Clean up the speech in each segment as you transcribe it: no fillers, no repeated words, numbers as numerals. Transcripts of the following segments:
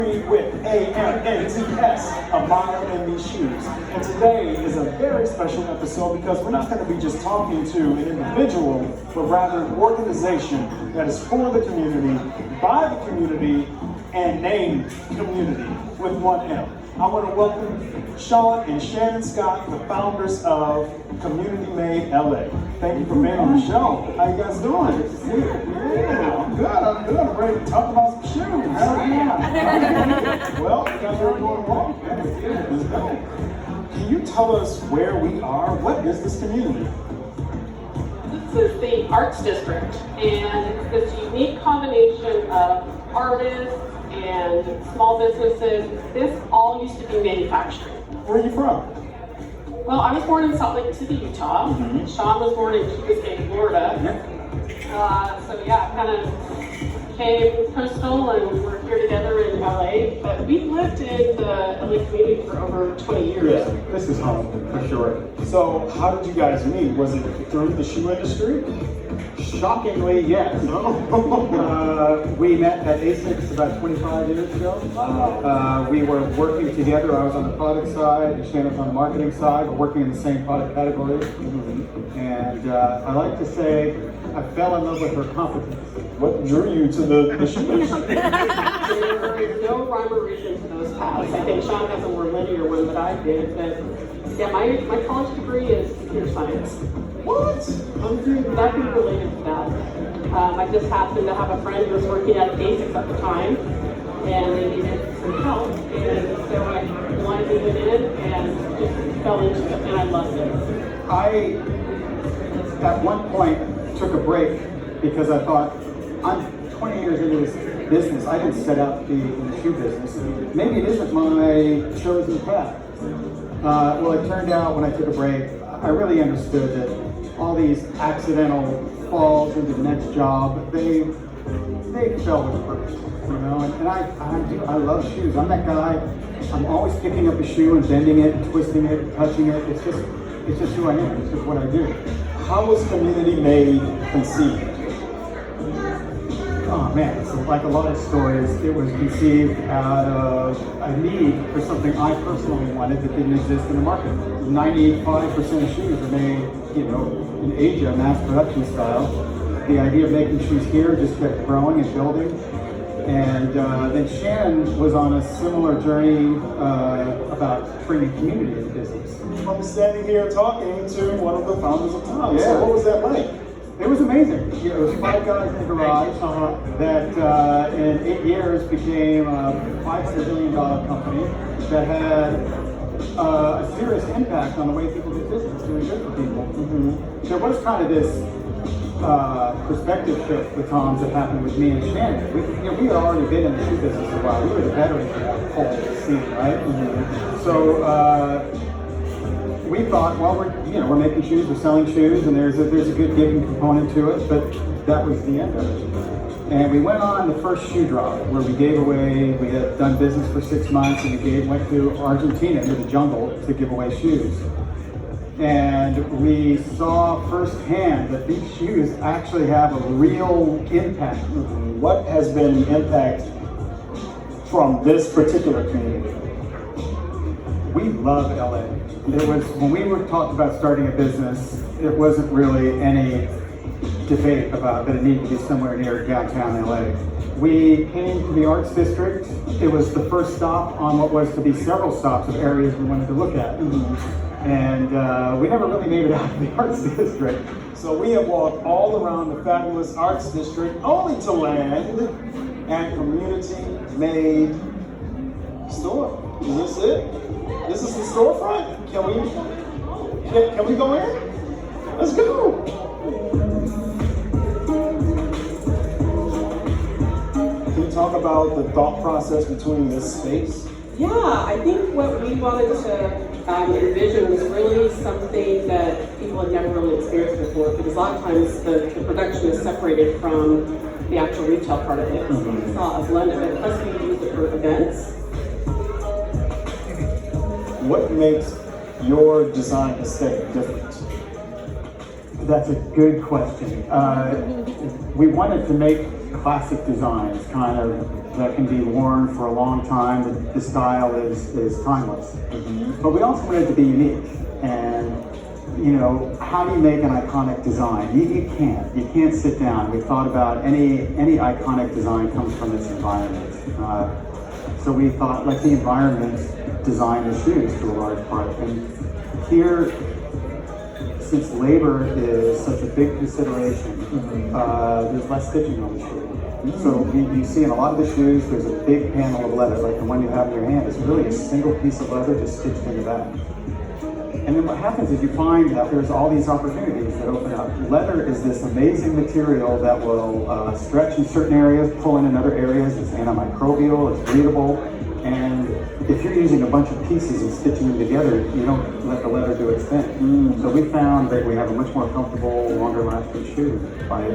With AMNTS, a mile in these shoes. And today is a very special episode because we're not going to be just talking to an individual, but rather an organization that is for the community, by the community, and named community with one M. I want to welcome Sean and Shannon Scott, the founders of Community Made LA. Thank you for being on the show. How you guys doing? Good to see you. Yeah, I'm good. I'm ready to talk about some shoes. Hell yeah. Well, you guys are going along. Let's go. Can you tell us where we are? What is this community? This is the Arts District, and it's this unique combination of artists and small businesses. This all used to be manufacturing. Where are you from? Well, I was born in Salt Lake City, Utah. Sean was born in Key Biscayne, Florida. So yeah, kind of came coastal and we're here together in LA. But we've lived in the LA community for over 20 years. Yeah, this is home for sure. So how did you guys meet? Was it through the shoe industry? Shockingly, yes. We met at ASICS about 25 years ago. We were working together. I was on the product side, and Shannon was on the marketing side, but working in the same product categories. And I like to say I fell in love with her competence. What drew you to the shoe industry? There is no rhyme or reason to those paths. I think Sean has a more linear one than I did. But yeah, my college degree is computer science. What? Nothing related to that. I just happened to have a friend who was working at ASICS at the time, and they needed some help, and so I blindly went in and just fell into it, and I loved it. I, at one point, took a break because I thought, I'm 20 years into this business. I didn't set out to be in the shoe business. Maybe it isn't my chosen path. Well, it turned out when I took a break, I really understood that all these accidental falls into the next job, they fell with purpose, you know. And I love shoes. I'm that guy. I'm always picking up a shoe and bending it, and twisting it, and touching it. It's just who I am. It's just what I do. How was Community Made conceived? Oh man, it's like a lot of stories. It was conceived out of a need for something I personally wanted that didn't exist in the market. 95% of shoes are made, you know, in Asia, mass production style. The idea of making shoes here just kept growing and building. And then Shannon was on a similar journey about bringing community into business. I'm standing here talking to one of the founders of Tom. Yeah. So what was that like? It was amazing. It was 5 guys in the garage that in 8 years became a $500 million company that had a serious impact on the way people do business, doing good for people. There was kind of this perspective shift with Tom's that happened with me and Shannon. We had already been in the shoe business a while. We were the veterans of that whole scene, right? So we thought, well, we're making shoes, we're selling shoes, and there's a good giving component to it, but that was the end of it. And we went on the first shoe drop where we gave away, we had done business for 6 months, and we went to Argentina, into the jungle, to give away shoes. And we saw firsthand that these shoes actually have a real impact. What has been the impact from this particular community? We love LA. It was, when we were talking about starting a business, it wasn't really any debate about that it needed to be somewhere near downtown LA. We came to the Arts District. It was the first stop on what was to be several stops of areas we wanted to look at. And we never really made it out of the Arts District. So we have walked all around the fabulous Arts District only to land at Community Made Store. Is this it? This is the storefront? Can we go in? Let's go. Can you talk about the thought process between this space? Yeah, I think what we wanted to envision was really something that people had never really experienced before, because a lot of times the production is separated from the actual retail part of it. So we saw a blend of it, plus we used it for events. What makes your design aesthetic different? That's a good question. We wanted to make classic designs kind of that can be worn for a long time. The style is timeless. But we also wanted it to be unique. And you know, how do you make an iconic design? You can't sit down. We thought about any iconic design comes from its environment. So we thought, let the environment design the shoes to a large part. And here, since labor is such a big consideration, there's less stitching on the shoe. So you see in a lot of the shoes, there's a big panel of leather, like the one you have in your hand. It's really a single piece of leather just stitched in the back. And then what happens is you find that there's all these opportunities that open up. Leather is this amazing material that will stretch in certain areas, pull in other areas. It's antimicrobial, it's breathable. And if you're using a bunch of pieces and stitching them together, you don't let the leather do its thing. So we found that we have a much more comfortable, longer lasting shoe by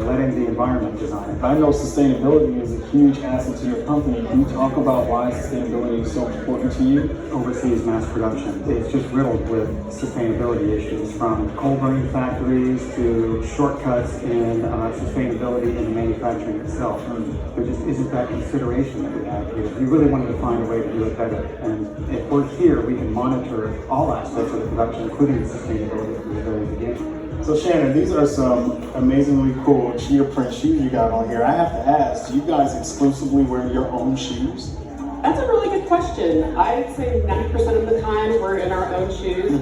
letting the environment design it. I know sustainability is a huge asset to your company. Can you talk about why sustainability is so important to you? Overseas mass production. It's just riddled with sustainability issues, from coal burning factories to shortcuts in sustainability in the manufacturing itself. There just isn't that consideration that we have here. We really wanted to find a way to do it better. And if we're here, we can monitor all aspects of the production, including sustainability from the very beginning. So Shannon, these are some amazingly cool cheetah print shoes you got on here. I have to ask, do you guys exclusively wear your own shoes? That's a really good question. I'd say 90% of the time we're in our own shoes.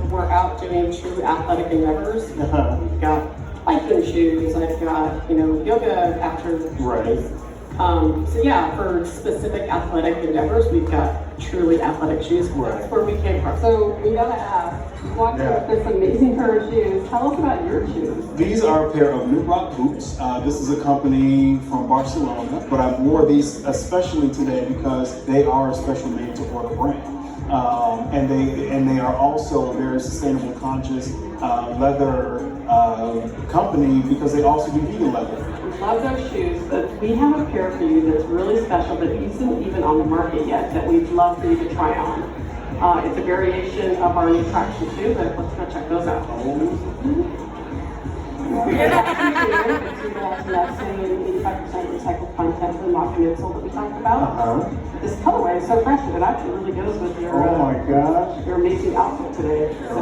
We're out doing true athletic endeavors. We've got biking shoes. I've got, yoga after. Right. So yeah, for specific athletic endeavors, we've got truly athletic shoes. That's where we came from. So we gotta ask, walking with this amazing pair of shoes, tell us about your shoes. These are a pair of New Rock boots. This is a company from Barcelona, but I wore these especially today because they are a special made to order brand. And they are also a very sustainable conscious leather company because they also do vegan leather. Love those shoes, but we have a pair for you that's really special that isn't even on the market yet that we'd love for you to try on. It's a variation of our new traction shoe, but let's go check those out. That same 85% recycled content for the mock midsole that we talked about. This colorway is so fresh that it actually really goes with your Oh my gosh. your amazing outfit today. So,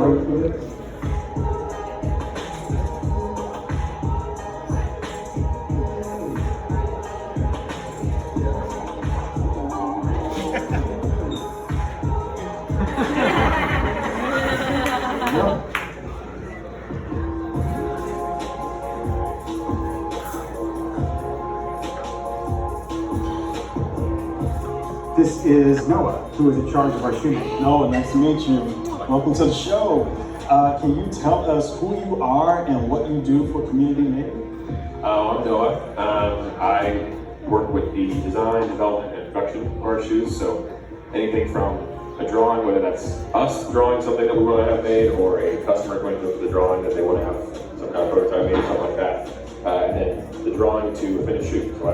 This is Noah, who is in charge of our shoemaking. Noah, nice to meet you. Welcome to the show. Can you tell us who you are and what you do for Community Made? I'm Noah. I work with the design, development, and production of our shoes. So anything from a drawing, whether that's us drawing something that we want to have made, or a customer going to the drawing that they want to have some kind of prototype made, something like that. And then the drawing to a finished shoe. So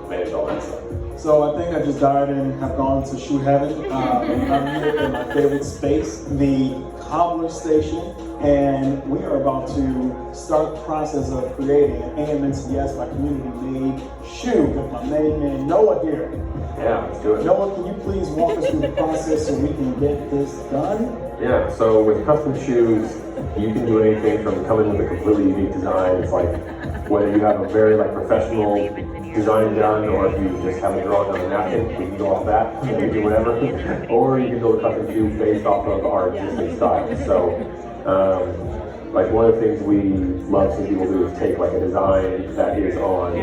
I manage all that stuff. So I think I just died and have gone to shoe heaven. I'm here in my favorite space, the Cobbler Station, and we are about to start the process of creating an AMNCS by Community Made shoe with my main man Noah here. Yeah, let's do it. Noah, can you please walk us through the process so we can get this done? Yeah, so with custom shoes, you can do anything from coming with a completely unique design. It's like whether you have a very professional design done, or if you just have a drawing on a napkin, we can go off that, and we do whatever. Or you can build a custom shoe based off of our existing style. So, one of the things we love seeing people do is take a design that is on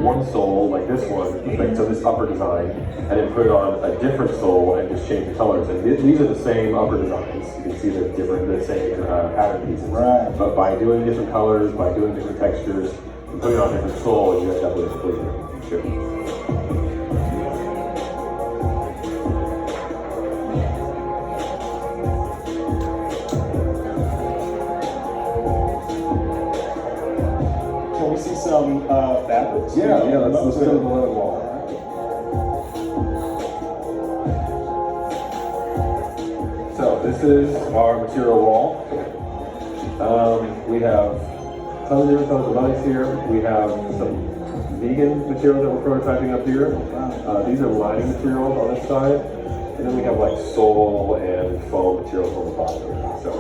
one sole, like this one, so this upper design, and then put it on a different sole and just change the colors. And these are the same upper designs. You can see the same pattern pieces. Right. But by doing different colors, by doing different textures, and putting it on a different sole, you end up with a completely different shoe. Can we see some fabrics? Yeah, let's go to the linen wall. So this is our material wall. We have tons of different colors of buttons here. We have some vegan materials that we're prototyping up here. These are lining materials on this side. And then we have like sole and foam materials on the bottom. So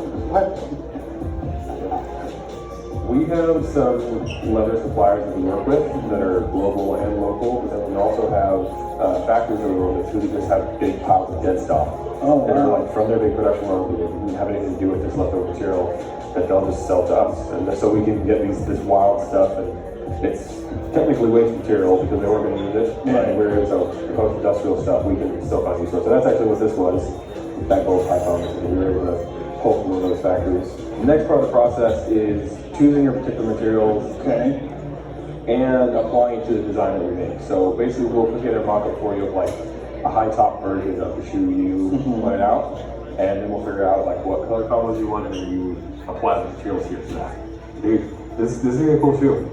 we have some leather suppliers that we work with that are global and local, but then we also have factories that we work with who just have big piles of dead stock. Oh, that are wow. like from their big production lines that didn't have anything to do with this leftover material that they'll just sell to us. And so we can get this wild stuff, and it's technically waste material because they weren't going to use it. But whereas the post-industrial stuff, we can still find use for it. So that's actually what this was, that gold python. And we were able to pull from one of those factories. The next part of the process is choosing your particular materials. Okay. And applying it to the design that we make. So basically we'll put together a mock-up for you of like a high top version of the shoe you plan out, and then we'll figure out like what color combos you want, and then you apply the materials here to that. Dude, this is gonna be a cool shoe.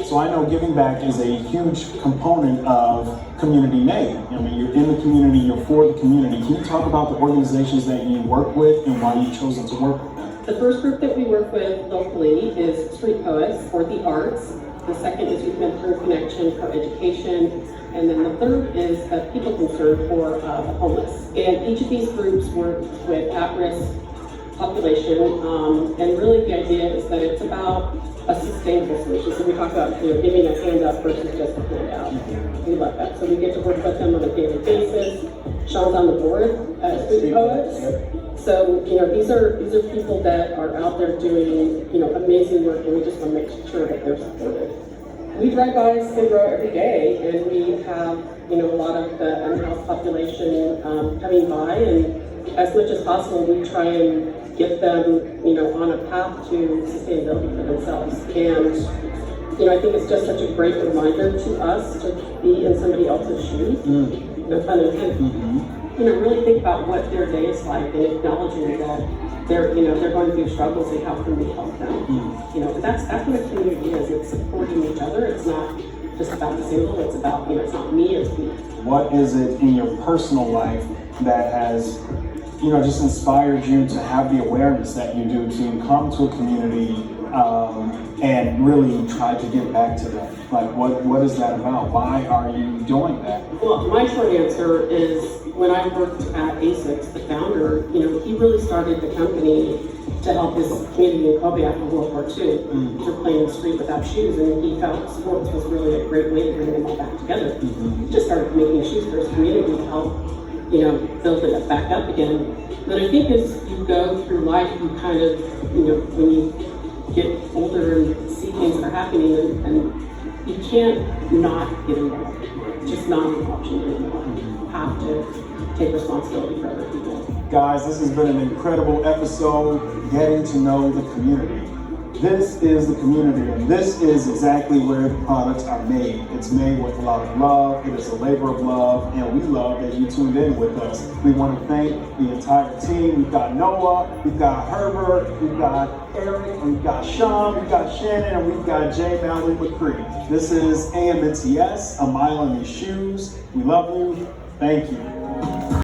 So I know giving back is a huge component of community made. I mean, you're in the community, you're for the community. Can you talk about the organizations that you work with and why you've chosen to work with them? The first group that we work with locally is Street Poets for the arts. The second is Youth Mentor Connection for education. And then the third is People Concern for the homeless. And each of these groups work with at-risk population. And really the idea is that it's about a sustainable solution. So we talk about giving a hand up versus just a handout. We love that. So we get to work with them on a daily basis. Sean's on the board at Street Poets. So, these are people that are out there doing, amazing work, and we just want to make sure that they're supported. We drive by Skid Row every day, and we have, a lot of the unhoused population coming by, and as much as possible, we try and get them, on a path to sustainability for themselves. And, I think it's just such a great reminder to us to be in somebody else's shoes, no pun intended. Really think about what their day is like and acknowledging that they're going through struggles and how can we help them. That's what a community is. It's supporting each other. It's not just about the single. It's about, it's not me, it's me. What is it in your personal life that has, just inspired you to have the awareness that you do to come to a community and really try to give back to them? Like, what is that about? Why are you doing that? Well, my short answer is when I worked at ASICS, the founder, he really started the company to help his community in Kobe after World War II. For playing the street without shoes, and he felt sports was really a great way to bring them all back together. He just started making shoes for his community to help, build it back up again. But I think as you go through life, you kind of, when you get older and see things that are happening, and you can't not get involved. It's just not an option anymore. You have to take responsibility for other people. Guys, this has been an incredible episode, getting to know the community. This is the community, and this is exactly where the products are made. It's made with a lot of love. It is a labor of love, and we love that you tuned in with us. We want to thank the entire team. We've got Noah, we've got Herbert, we've got Eric, we've got Sean, we've got Shannon, and we've got Jay Mallory McCree. This is AMNTS, A Mile in These Shoes. We love you. Thank you.